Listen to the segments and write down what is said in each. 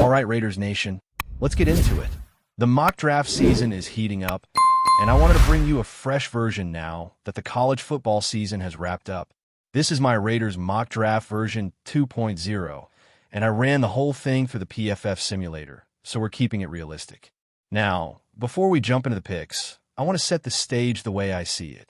All right, Raiders Nation, let's get into it. The mock draft season is heating up, and I wanted to bring you a fresh version now that the college football season has wrapped up. This is my Raiders mock draft version 2.0, and I ran the whole thing through the PFF simulator, so we're keeping it realistic. Now, before we jump into the picks, I want to set the stage the way I see it.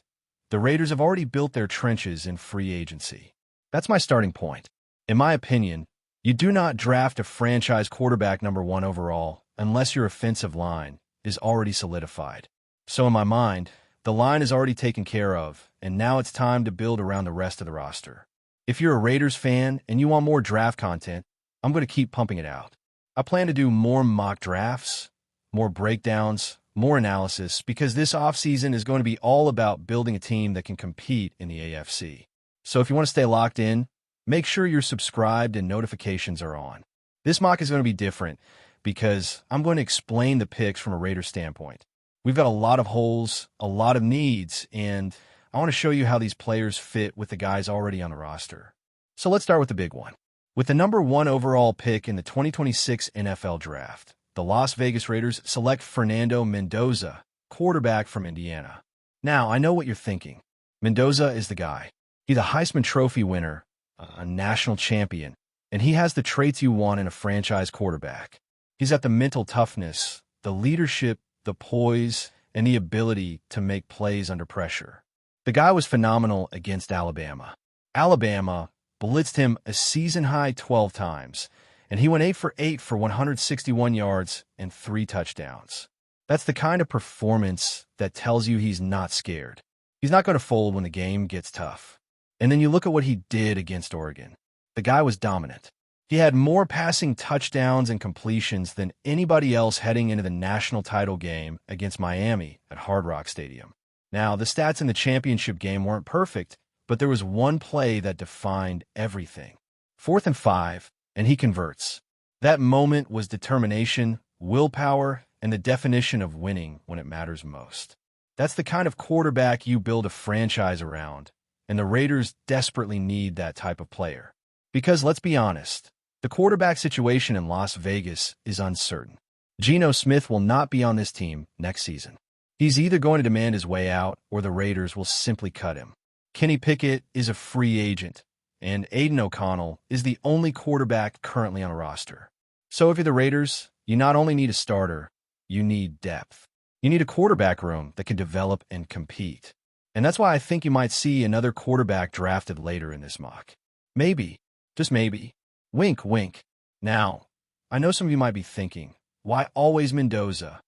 The Raiders have already built their trenches in free agency. That's my starting point. In my opinion, you do not draft a franchise quarterback #1 overall unless your offensive line is already solidified. So in my mind, the line is already taken care of, and now it's time to build around the rest of the roster. If you're a Raiders fan and you want more draft content, I'm going to keep pumping it out. I plan to do more mock drafts, more breakdowns, more analysis, because this offseason is going to be all about building a team that can compete in the AFC. So if you want to stay locked in, make sure you're subscribed and notifications are on. This mock is going to be different because I'm going to explain the picks from a Raiders standpoint. We've got a lot of holes, a lot of needs, and I want to show you how these players fit with the guys already on the roster. So let's start with the big one. With the #1 overall pick in the 2026 NFL Draft, the Las Vegas Raiders select Fernando Mendoza, quarterback from Indiana. Now, I know what you're thinking. Mendoza is the guy. He's a Heisman Trophy winner, a national champion, and he has the traits you want in a franchise quarterback. He's got the mental toughness, the leadership, the poise, and the ability to make plays under pressure. The guy was phenomenal against Alabama. Alabama blitzed him a season-high 12 times, and he went 8 for 8 for 161 yards and 3 touchdowns. That's the kind of performance that tells you he's not scared. He's not going to fold when the game gets tough. And then you look at what he did against Oregon. The guy was dominant. He had more passing touchdowns and completions than anybody else heading into the national title game against Miami at Hard Rock Stadium. Now, the stats in the championship game weren't perfect, but there was one play that defined everything. 4th and 5, and he converts. That moment was determination, willpower, and the definition of winning when it matters most. That's the kind of quarterback you build a franchise around, and the Raiders desperately need that type of player. Because let's be honest, the quarterback situation in Las Vegas is uncertain. Geno Smith will not be on this team next season. He's either going to demand his way out or the Raiders will simply cut him. Kenny Pickett is a free agent, and Aiden O'Connell is the only quarterback currently on a roster. So if you're the Raiders, you not only need a starter, you need depth. You need a quarterback room that can develop and compete. And that's why I think you might see another quarterback drafted later in this mock. Maybe, just maybe. Wink, wink. Now, I know some of you might be thinking, why always Mendoza?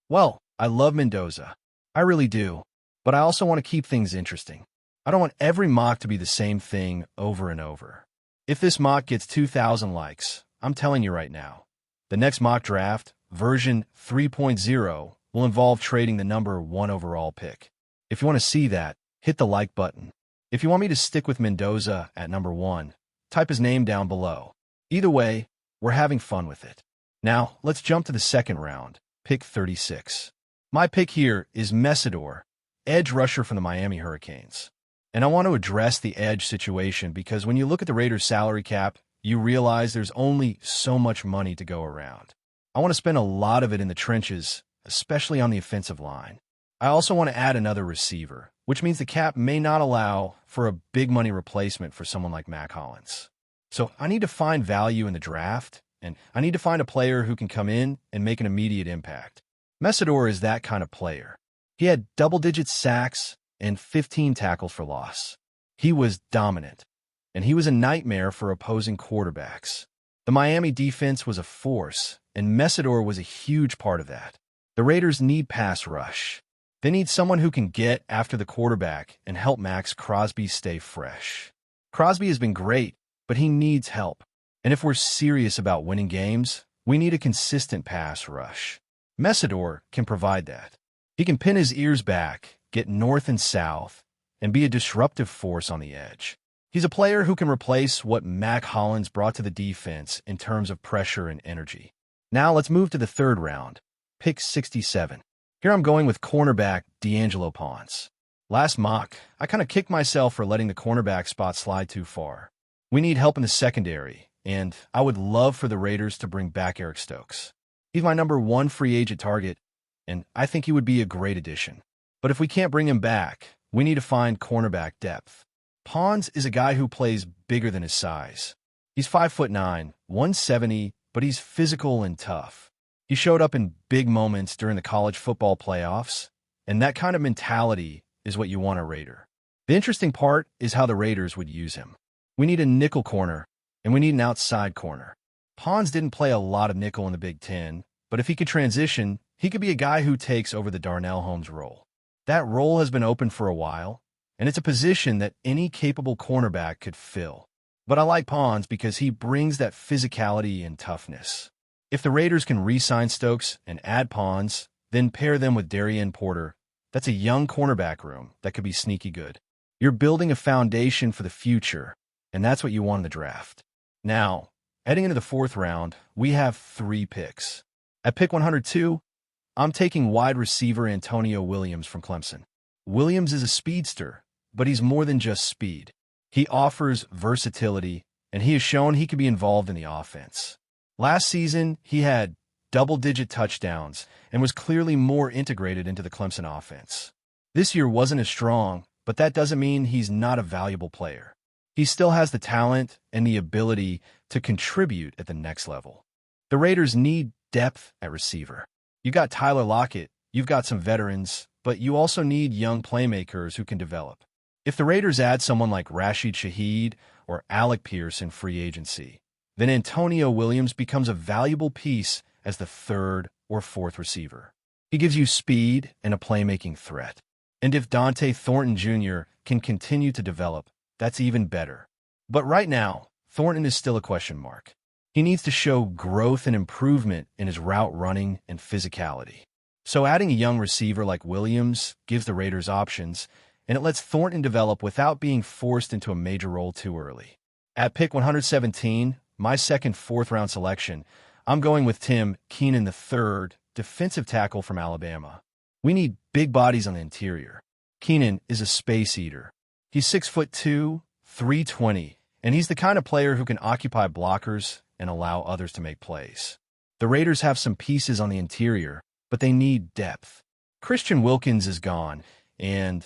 Well, I love Mendoza. I really do. But I also want to keep things interesting. I don't want every mock to be the same thing over and over. If this mock gets 2,000 likes, I'm telling you right now, the next mock draft, version 3.0, will involve trading the #1 overall pick. If you want to see that, hit the like button. If you want me to stick with Mendoza at #1, type his name down below. Either way, we're having fun with it. Now, let's jump to the second round, pick 36. My pick here is Mesidor, edge rusher from the Miami Hurricanes. And I want to address the edge situation because when you look at the Raiders' salary cap, you realize there's only so much money to go around. I want to spend a lot of it in the trenches, especially on the offensive line. I also want to add another receiver, which means the cap may not allow for a big money replacement for someone like Mac Hollins. So I need to find value in the draft, and I need to find a player who can come in and make an immediate impact. Mesidor is that kind of player. He had double-digit sacks and 15 tackles for loss. He was dominant, and he was a nightmare for opposing quarterbacks. The Miami defense was a force, and Mesidor was a huge part of that. The Raiders need pass rush. They need someone who can get after the quarterback and help Max Crosby stay fresh. Crosby has been great, but he needs help. And if we're serious about winning games, we need a consistent pass rush. Mesidor can provide that. He can pin his ears back, get north and south, and be a disruptive force on the edge. He's a player who can replace what Mac Hollins brought to the defense in terms of pressure and energy. Now let's move to the third round, pick 67. Here I'm going with cornerback D'Angelo Ponce. Last mock, I kind of kicked myself for letting the cornerback spot slide too far. We need help in the secondary, and I would love for the Raiders to bring back Eric Stokes. He's my number one free agent target, and I think he would be a great addition. But if we can't bring him back, we need to find cornerback depth. Pons is a guy who plays bigger than his size. He's 5'9", 170, but he's physical and tough. He showed up in big moments during the college football playoffs, and that kind of mentality is what you want a Raider. The interesting part is how the Raiders would use him. We need a nickel corner, and we need an outside corner. Pons didn't play a lot of nickel in the Big Ten, but if he could transition, he could be a guy who takes over the Darnell Holmes role. That role has been open for a while, and it's a position that any capable cornerback could fill. But I like Pons because he brings that physicality and toughness. If the Raiders can re-sign Stokes and add Pons, then pair them with Darian Porter, that's a young cornerback room that could be sneaky good. You're building a foundation for the future, and that's what you want in the draft. Now, heading into the fourth round, we have 3 picks. At pick 102, I'm taking wide receiver Antonio Williams from Clemson. Williams is a speedster, but he's more than just speed. He offers versatility, and he has shown he can be involved in the offense. Last season, he had double-digit touchdowns and was clearly more integrated into the Clemson offense. This year wasn't as strong, but that doesn't mean he's not a valuable player. He still has the talent and the ability to contribute at the next level. The Raiders need depth at receiver. You got Tyler Lockett, you've got some veterans, but you also need young playmakers who can develop. If the Raiders add someone like Rashid Shaheed or Alec Pierce in free agency, then Antonio Williams becomes a valuable piece as the 3rd or 4th receiver. He gives you speed and a playmaking threat. And if Dante Thornton Jr. can continue to develop, that's even better. But right now, Thornton is still a question mark. He needs to show growth and improvement in his route running and physicality. So adding a young receiver like Williams gives the Raiders options, and it lets Thornton develop without being forced into a major role too early. At pick 117, my second 4th-round selection, I'm going with Tim Keenan III, defensive tackle from Alabama. We need big bodies on the interior. Keenan is a space eater. He's 6'2", 320, and he's the kind of player who can occupy blockers and allow others to make plays. The Raiders have some pieces on the interior, but they need depth. Christian Wilkins is gone, and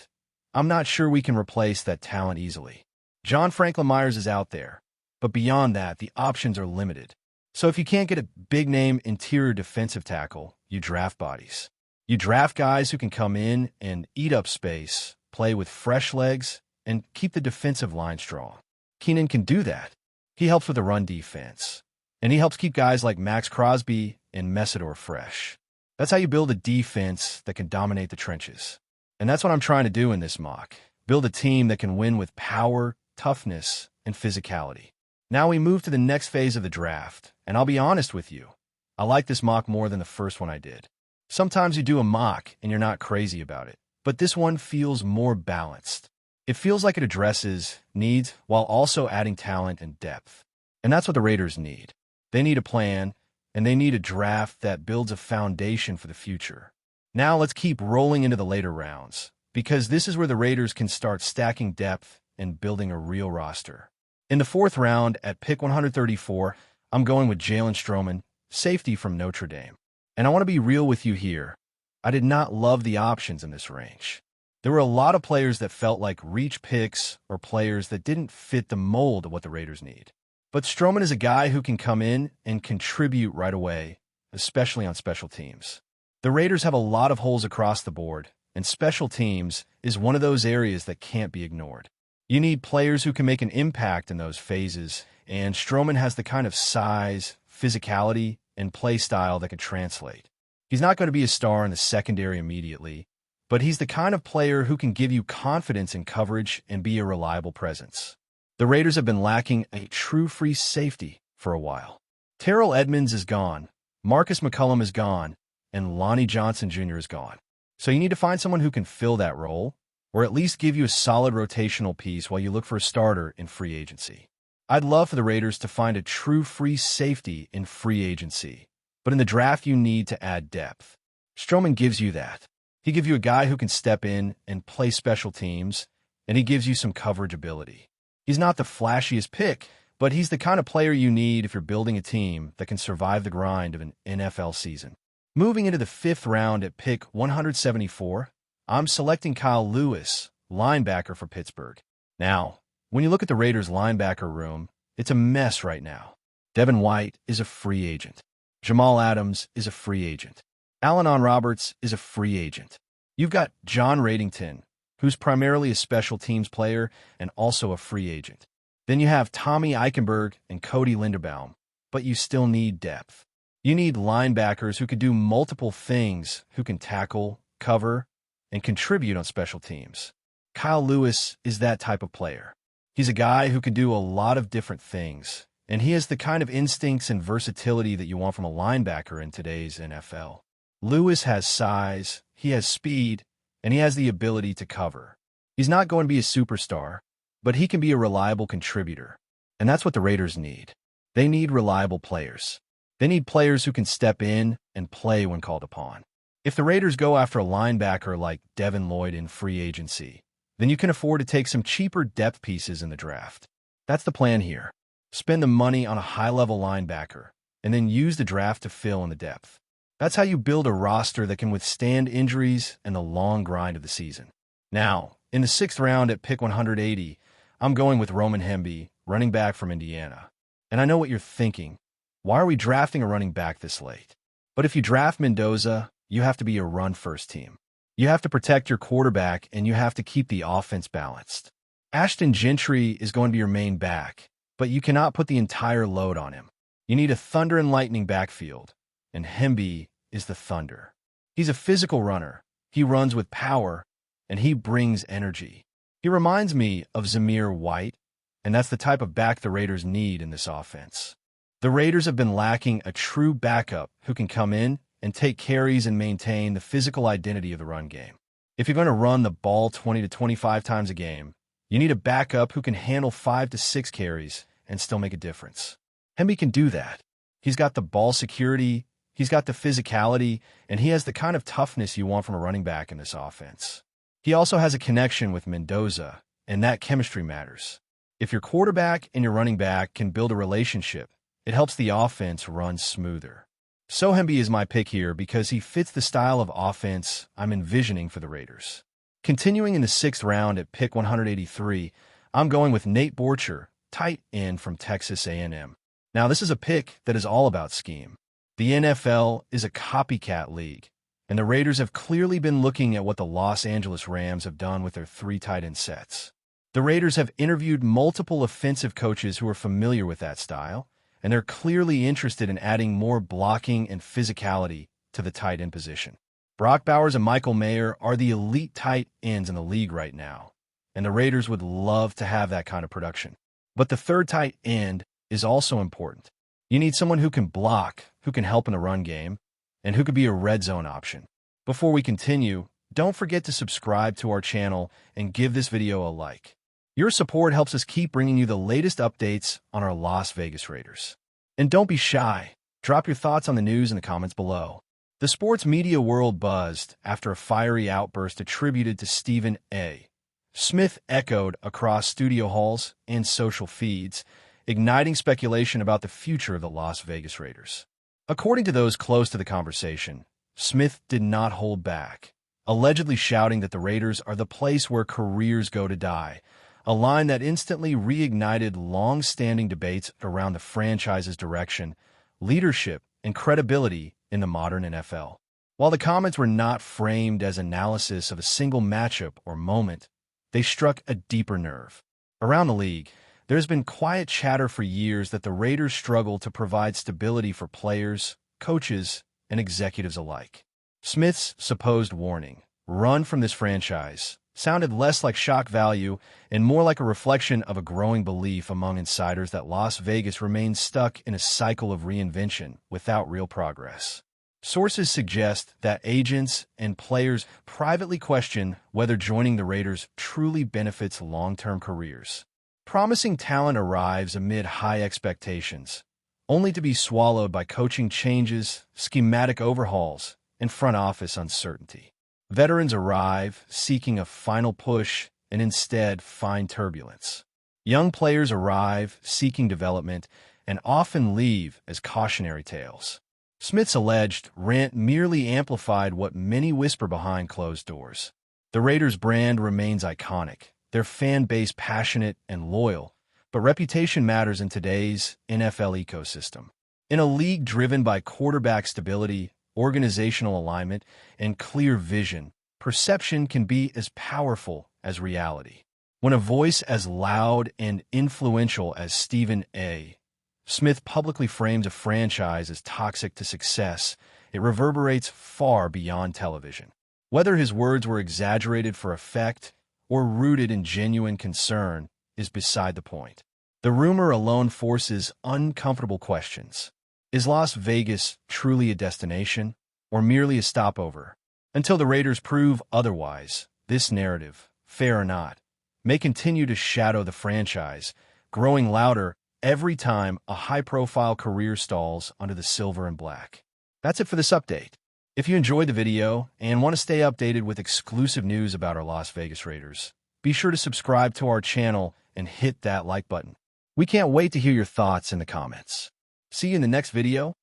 I'm not sure we can replace that talent easily. John Franklin Myers is out there, but beyond that, the options are limited. So if you can't get a big-name interior defensive tackle, you draft bodies. You draft guys who can come in and eat up space, play with fresh legs, and keep the defensive line strong. Keenan can do that. He helps with the run defense, and he helps keep guys like Max Crosby and Messidor fresh. That's how you build a defense that can dominate the trenches. And that's what I'm trying to do in this mock. Build a team that can win with power, toughness, and physicality. Now we move to the next phase of the draft, and I'll be honest with you. I like this mock more than the first one I did. Sometimes you do a mock and you're not crazy about it, but this one feels more balanced. It feels like it addresses needs while also adding talent and depth. And that's what the Raiders need. They need a plan, and they need a draft that builds a foundation for the future. Now let's keep rolling into the later rounds, because this is where the Raiders can start stacking depth and building a real roster. In the 4th round, at pick 134, I'm going with Jalen Stroman, safety from Notre Dame. And I want to be real with you here. I did not love the options in this range. There were a lot of players that felt like reach picks or players that didn't fit the mold of what the Raiders need. But Stroman is a guy who can come in and contribute right away, especially on special teams. The Raiders have a lot of holes across the board, and special teams is one of those areas that can't be ignored. You need players who can make an impact in those phases, and Stroman has the kind of size, physicality, and play style that can translate. He's not going to be a star in the secondary immediately, but he's the kind of player who can give you confidence in coverage and be a reliable presence. The Raiders have been lacking a true free safety for a while. Terrell Edmonds is gone, Marcus McCullum is gone, and Lonnie Johnson Jr. is gone. So you need to find someone who can fill that role, or at least give you a solid rotational piece while you look for a starter in free agency. I'd love for the Raiders to find a true free safety in free agency, but in the draft you need to add depth. Stroman gives you that. He gives you a guy who can step in and play special teams, and he gives you some coverage ability. He's not the flashiest pick, but he's the kind of player you need if you're building a team that can survive the grind of an NFL season. Moving into the 5th round at pick 174, I'm selecting Kyle Lewis, linebacker for Pittsburgh. Now, when you look at the Raiders' linebacker room, it's a mess right now. Devin White is a free agent. Jamal Adams is a free agent. Alanon Roberts is a free agent. You've got John Radington, who's primarily a special teams player and also a free agent. Then you have Tommy Eichenberg and Cody Linderbaum, but you still need depth. You need linebackers who can do multiple things, who can tackle, cover, and contribute on special teams. Kyle Lewis is that type of player. He's a guy who can do a lot of different things, and he has the kind of instincts and versatility that you want from a linebacker in today's NFL. Lewis has size, he has speed, and he has the ability to cover. He's not going to be a superstar, but he can be a reliable contributor, and that's what the Raiders need. They need reliable players. They need players who can step in and play when called upon. If the Raiders go after a linebacker like Devin Lloyd in free agency, then you can afford to take some cheaper depth pieces in the draft. That's the plan here. Spend the money on a high-level linebacker, and then use the draft to fill in the depth. That's how you build a roster that can withstand injuries and the long grind of the season. Now, in the 6th round at pick 180, I'm going with Roman Hemby, running back from Indiana. And I know what you're thinking. Why are we drafting a running back this late? But if you draft Mendoza, you have to be a run-first team. You have to protect your quarterback, and you have to keep the offense balanced. Ashton Gentry is going to be your main back, but you cannot put the entire load on him. You need a thunder and lightning backfield, and Hemby is the thunder. He's a physical runner. He runs with power, and he brings energy. He reminds me of Zamir White, and that's the type of back the Raiders need in this offense. The Raiders have been lacking a true backup who can come in and take carries and maintain the physical identity of the run game. If you're going to run the ball 20 to 25 times a game, you need a backup who can handle 5 to 6 carries and still make a difference. Hemby can do that. He's got the ball security, he's got the physicality, and he has the kind of toughness you want from a running back in this offense. He also has a connection with Mendoza, and that chemistry matters. If your quarterback and your running back can build a relationship, it helps the offense run smoother. So Hemby is my pick here because he fits the style of offense I'm envisioning for the Raiders. Continuing in the 6th round at pick 183, I'm going with Nate Borcher, tight end from Texas A&M. Now, this is a pick that is all about scheme. The NFL is a copycat league, and the Raiders have clearly been looking at what the Los Angeles Rams have done with their 3 tight end sets. The Raiders have interviewed multiple offensive coaches who are familiar with that style, and they're clearly interested in adding more blocking and physicality to the tight end position. Brock Bowers and Michael Mayer are the elite tight ends in the league right now, and the Raiders would love to have that kind of production. But the 3rd tight end is also important. You need someone who can block, who can help in the run game, and who could be a red zone option. Before we continue, don't forget to subscribe to our channel and give this video a like. Your support helps us keep bringing you the latest updates on our Las Vegas Raiders. And don't be shy. Drop your thoughts on the news in the comments below. The sports media world buzzed after a fiery outburst attributed to Stephen A. Smith echoed across studio halls and social feeds, igniting speculation about the future of the Las Vegas Raiders. According to those close to the conversation, Smith did not hold back, allegedly shouting that the Raiders are the place where careers go to die, a line that instantly reignited long-standing debates around the franchise's direction, leadership, and credibility in the modern NFL. While the comments were not framed as analysis of a single matchup or moment, they struck a deeper nerve. Around the league, there's been quiet chatter for years that the Raiders struggle to provide stability for players, coaches, and executives alike. Smith's supposed warning, "Run from this franchise," sounded less like shock value and more like a reflection of a growing belief among insiders that Las Vegas remains stuck in a cycle of reinvention without real progress. Sources suggest that agents and players privately question whether joining the Raiders truly benefits long-term careers. Promising talent arrives amid high expectations, only to be swallowed by coaching changes, schematic overhauls, and front office uncertainty. Veterans arrive, seeking a final push, and instead find turbulence. Young players arrive, seeking development, and often leave as cautionary tales. Smith's alleged rant merely amplified what many whisper behind closed doors. The Raiders' brand remains iconic, their fan base passionate and loyal, but reputation matters in today's NFL ecosystem. In a league driven by quarterback stability, organizational alignment, and clear vision, perception can be as powerful as reality. When a voice as loud and influential as Stephen A. Smith publicly frames a franchise as toxic to success, it reverberates far beyond television. Whether his words were exaggerated for effect or rooted in genuine concern is beside the point. The rumor alone forces uncomfortable questions. Is Las Vegas truly a destination or merely a stopover? Until the Raiders prove otherwise, this narrative, fair or not, may continue to shadow the franchise, growing louder every time a high-profile career stalls under the silver and black. That's it for this update. If you enjoyed the video and want to stay updated with exclusive news about our Las Vegas Raiders, be sure to subscribe to our channel and hit that like button. We can't wait to hear your thoughts in the comments. See you in the next video.